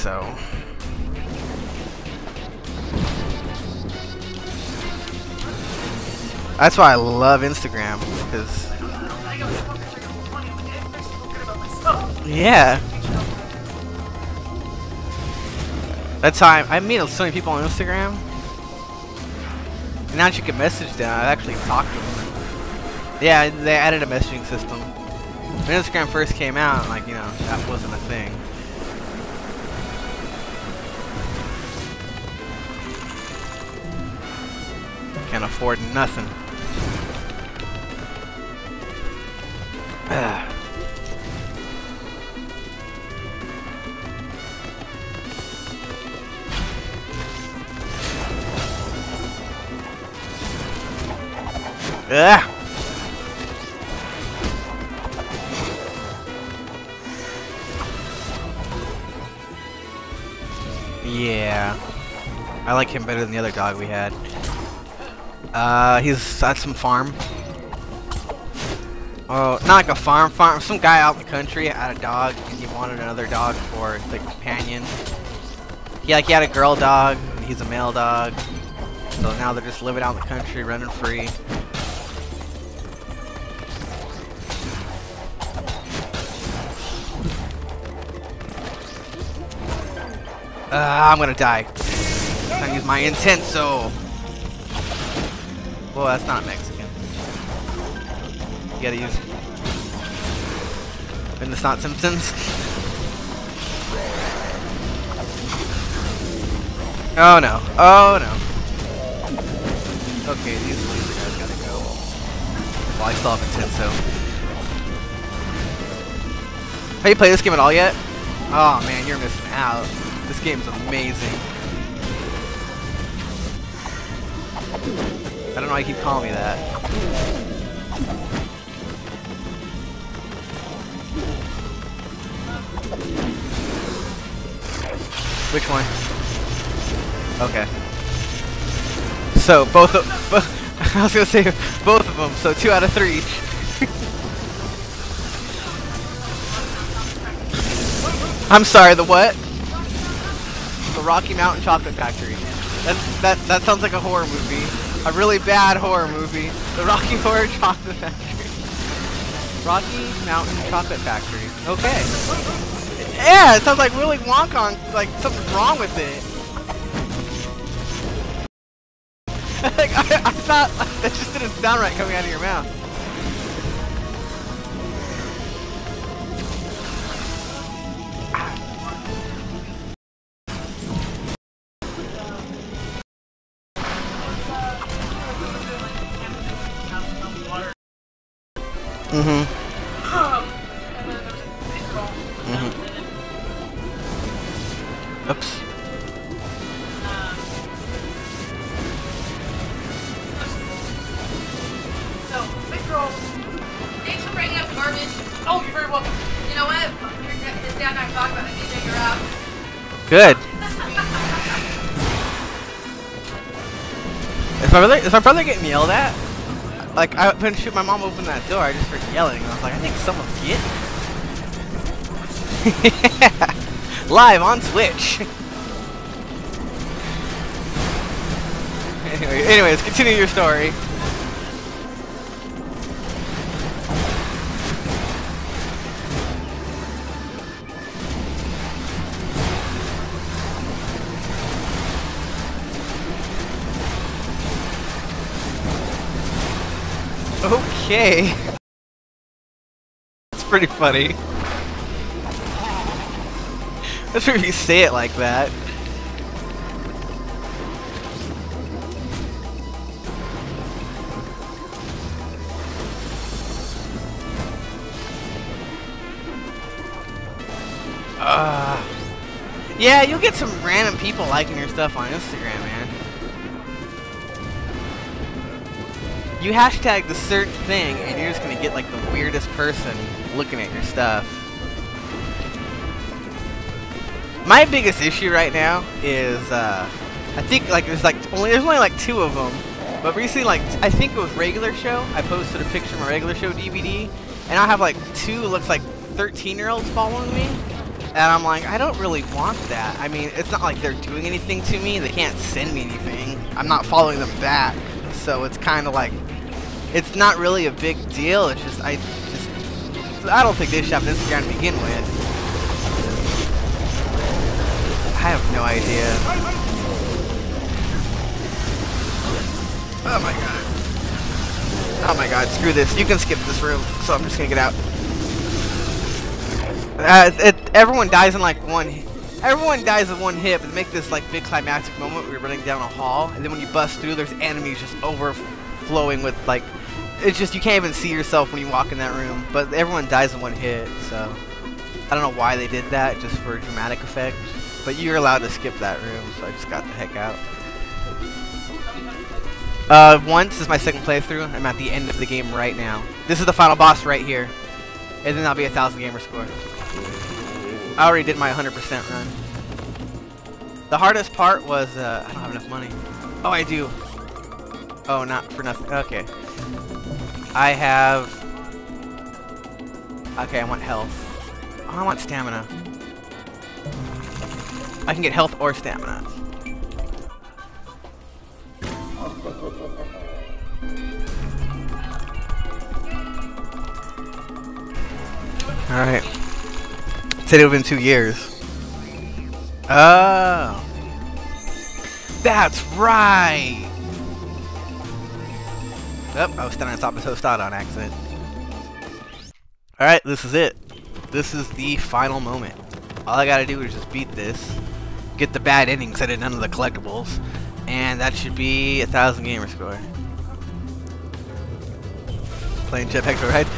so. That's why I love Instagram, because yeah, that's how I meet so many people on Instagram. And now that you can message them, I actually talked to them. Yeah, they added a messaging system. When Instagram first came out, like, you know, that wasn't a thing. Can't afford nothing. Ugh. Yeah, I like him better than the other dog we had. He's at some farm. Oh, not like a farm. Some guy out in the country had a dog, and he wanted another dog for the companion. He had a girl dog, and he's a male dog. So now they're just living out in the country, running free. I'm gonna die. I'm gonna use my intenso. Well, that's not Mexican. You gotta use. And it's not Simpsons. Oh no! Oh no! Okay, these guys gotta go. Well, I still have intenso. Have you played this game at all yet? Oh man, you're missing out. This game's amazing. I don't know why you keep calling me that. Which one? Okay. So both I was gonna say both of them. So 2 out of 3. I'm sorry. The what? The Rocky Mountain Chocolate Factory. That sounds like a horror movie. A really bad horror movie. The Rocky Horror Chocolate Factory. Rocky Mountain Chocolate Factory. Okay. Yeah, it sounds like Willy Wonka. Like something's wrong with it. Like, I thought that just didn't sound right coming out of your mouth. Oops. So, big girl, thanks for bringing up the garbage. Oh, you're very welcome. You know what? This dad and I talked about it. DJ, you're out. Good. Is my brother getting yelled at? Like, I couldn't shoot my mom open that door. I just heard yelling, and I was like, I think someone's getting. Yeah. Live on Switch. Anyways, continue your story. Okay. That's pretty funny. That's where you say it like that. Yeah, you'll get some random people liking your stuff on Instagram, man. You hashtag the certain thing, and you're just gonna get like the weirdest person looking at your stuff. My biggest issue right now is I think like there's only like 2 of them, but recently, like, I think it was regular show. I posted a picture of my regular show DVD, and I have like 2 looks like 13-year-olds following me, And I'm like, I don't really want that. I mean, it's not like they're doing anything to me. They can't send me anything. I'm not following them back. So it's kind of like, it's not really a big deal. It's just, I don't think they should have an Instagram to begin with. I have no idea. Oh my god. Oh my god, screw this. You can skip this room, so I'm just gonna get out. Everyone dies in like one hit. Everyone dies in one hit, but they make this like big climactic moment where you're running down a hall, and then when you bust through, there's enemies just overflowing with like, it's just, you can't even see yourself when you walk in that room, but everyone dies in one hit, so I don't know why they did that, just for dramatic effect, but you're allowed to skip that room, so I just got the heck out. Once, this is my second playthrough. I'm at the end of the game right now. This is the final boss right here, and then that'll be a 1,000 gamer score. I already did my 100% run. The hardest part was, I don't have enough money. Oh, I do. Oh, not for nothing. Okay. I have... Okay, I want health. Oh, I want stamina. I can get health or stamina. Alright. Said it would have been 2 years. Oh. That's right! Oh, I was standing on top of Tostado on accident. Alright, this is it. This is the final moment. All I gotta do is just beat this, get the bad endings, I did none of the collectibles, and that should be 1,000 gamer score. Playing jetpack for a ride.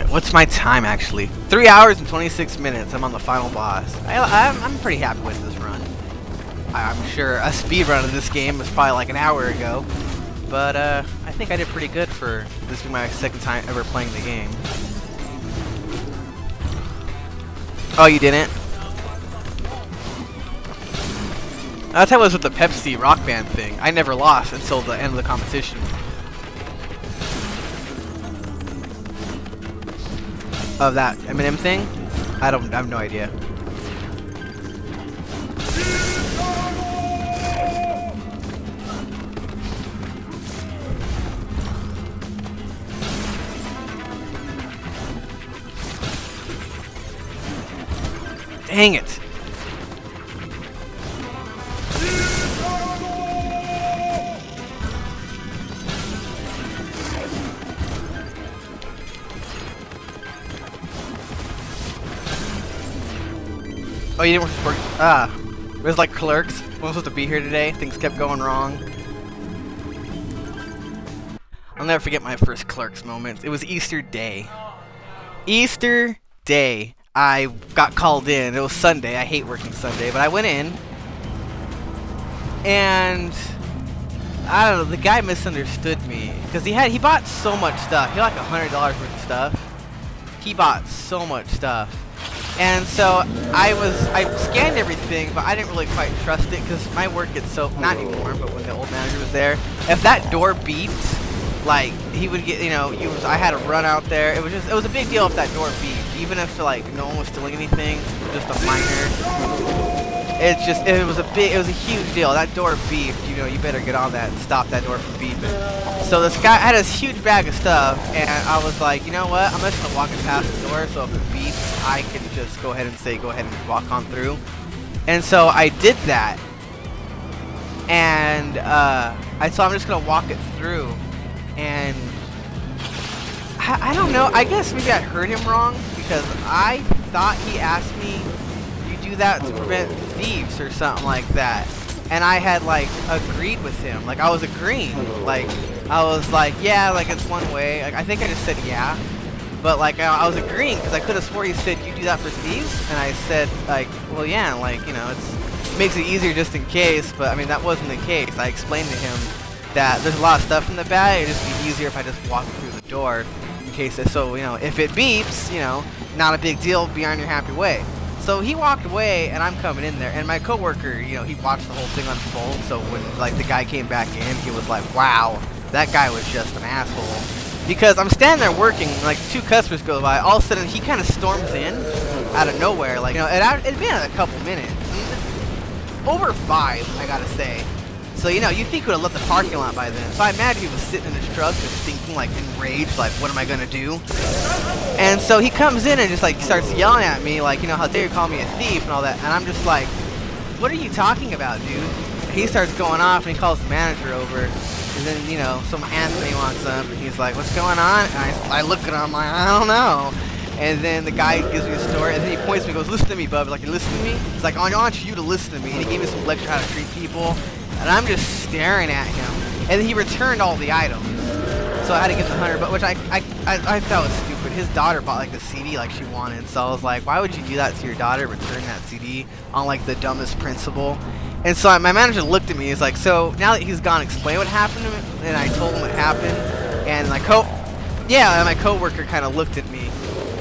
What's my time actually? 3 hours and 26 minutes. I'm on the final boss. I'm pretty happy with this run. I'm sure a speed run of this game was probably like an hour ago, but I think I did pretty good for this being my second time ever playing the game. Oh, you didn't? That's how it was with the Pepsi Rock Band thing. I never lost until the end of the competition. Of that Eminem thing? I have no idea. Dang it! Oh, you didn't work. It was like Clerks. I was supposed to be here today. Things kept going wrong. I'll never forget my first Clerks moment. It was Easter Day. Easter Day. I got called in. It was Sunday. I hate working Sunday, but I went in. And I don't know. The guy misunderstood me because he bought so much stuff. He had like $100 worth of stuff. He bought so much stuff. And so I scanned everything, but I didn't really quite trust it because my work gets so, not anymore, but when the old manager was there, if that door beeped, like he would get, you know, I had to run out there. It was a big deal if that door beeped, even if like no one was stealing anything, just a minor. It was a huge deal. That door beeped, you know, you better get on that and stop that door from beeping. So this guy had this huge bag of stuff, and I was like, you know what, I'm just gonna walk it past the door, so if it beeps, I can just go ahead and walk on through. And so I did that, and so I'm just gonna walk it through, and I don't know, I guess maybe I heard him wrong, because I thought he asked me, you do that to prevent thieves or something like that. And I had like agreed with him, like I was agreeing, like I was like, yeah, like it's one way, like I think I just said yeah, but like I was agreeing because I could have swore he said you do that for thieves, and I said like, well yeah, like, you know, it makes it easier just in case, but I mean that wasn't the case. I explained to him that there's a lot of stuff in the bag, it'd just be easier if I just walked through the door. in case, so, you know, if it beeps, you know, not a big deal, be on your happy way. So he walked away, and I'm coming in there, and my coworker, you know, he watched the whole thing unfold, so when, like, the guy came back in, he was like, wow, that guy was just an asshole. Because I'm standing there working, like, 2 customers go by, all of a sudden, he kind of storms in, out of nowhere, like, you know, it'd been a couple minutes. Over 5, I gotta say. So, you know, you'd think he would have left the parking lot by then. So I imagine he was sitting in his truck just thinking, like, enraged, like, what am I gonna do? And so he comes in and just, like, starts yelling at me, like, you know, how dare you call me a thief and all that. And I'm just like, what are you talking about, dude? He starts going off and he calls the manager over. And then, you know, some Anthony walks up and he's like, what's going on? And I look at him, like, I don't know. And then the guy gives me a story, and then he points to me and goes, listen to me, bub. Like, you listen to me? He's like, I want you to listen to me. And he gave me some lecture how to treat people. And I'm just staring at him. And then he returned all the items. So I had to get the 100, but which I thought was stupid. His daughter bought, like, the CD like she wanted. So I was like, why would you do that to your daughter, return that CD on, like, the dumbest principle? And so my manager looked at me. He's like, so now that he's gone, explain what happened to him. And I told him what happened. And my coworker kind of looked at me.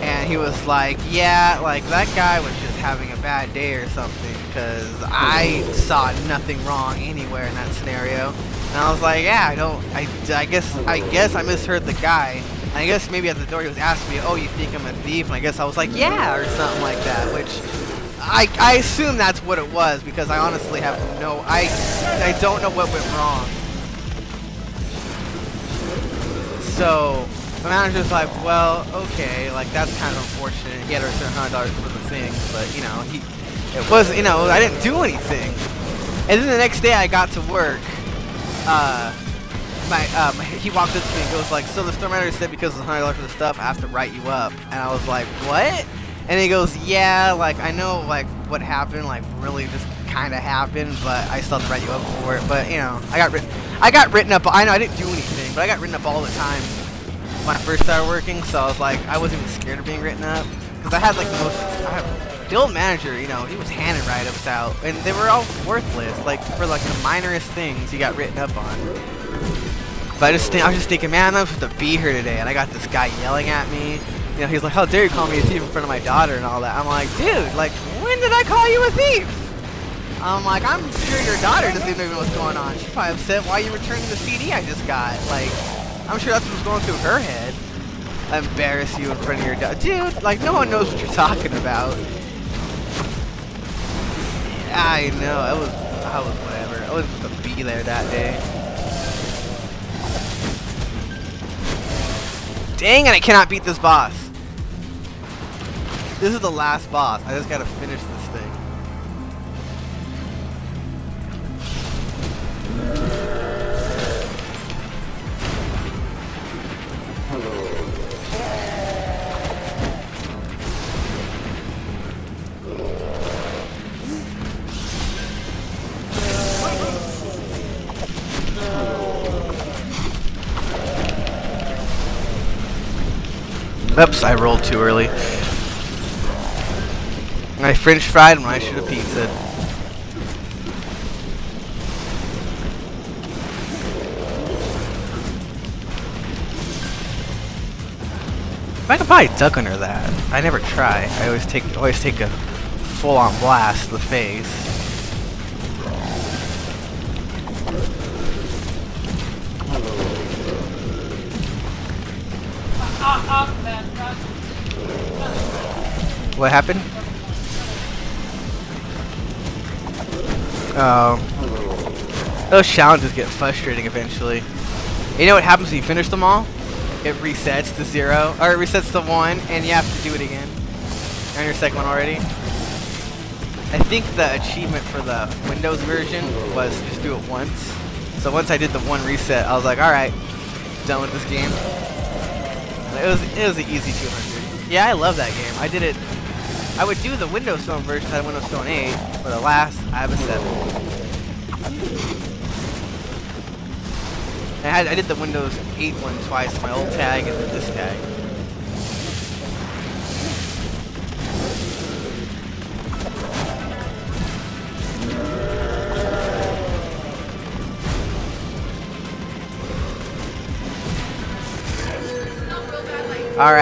And he was like, yeah, like, that guy was just having a bad day or something, because I saw nothing wrong anywhere in that scenario. And I was like, yeah, I guess I misheard the guy. And I guess maybe at the door he was asking me, oh, you think I'm a thief? And I guess I was like, yeah, or something like that, which I assume that's what it was, because I honestly have no, I don't know what went wrong. So the manager's like, well, okay, like, that's kind of unfortunate. He had to return $100 for the thing, but, you know, it was, you know, I didn't do anything. And then the next day I got to work, he walked up to me and goes like, so the store manager said because it's $100 for the stuff, I have to write you up. And I was like, what? And he goes, yeah, like, I know, like, what happened, like, really just kind of happened, but I still have to write you up for it. But, you know, I got written up. I know I didn't do anything, but I got written up all the time when I first started working, so I was like, I wasn't even scared of being written up, because I had, like, the old manager, you know, he was handing write-ups out, and they were all worthless, like, for, like, the minorest things he got written up on. But I was just thinking, man, I'm supposed to be here today, and I got this guy yelling at me. You know, he's like, how dare you call me a thief in front of my daughter and all that. I'm like, dude, like, when did I call you a thief? I'm like, I'm sure your daughter doesn't even know what's going on. She's probably upset why you returning the CD I just got. Like, I'm sure that's what's going through her head. I embarrass you in front of your daughter. Dude, like, no one knows what you're talking about. I know, I was whatever. I wasn't supposed to be there that day. Dang it, I cannot beat this boss. This is the last boss. I just gotta finish this thing. Oops, I rolled too early. I French fried when I should have pizza. I could probably duck under that. I never try. I always take a full-on blast to the face. What happened? Oh. Those challenges get frustrating eventually. You know what happens when you finish them all? It resets to 0, or it resets to 1, and you have to do it again. You're on your second one already. I think the achievement for the Windows version was just do it once. So once I did the 1 reset, I was like, alright, done with this game. It was an easy 200. Yeah, I love that game. I did it. I would do the Windows Phone version on Windows Phone 8, but alas, I have a 7. I did the Windows 8 one twice, my old tag and then this tag. It's not real bad, like, Alright.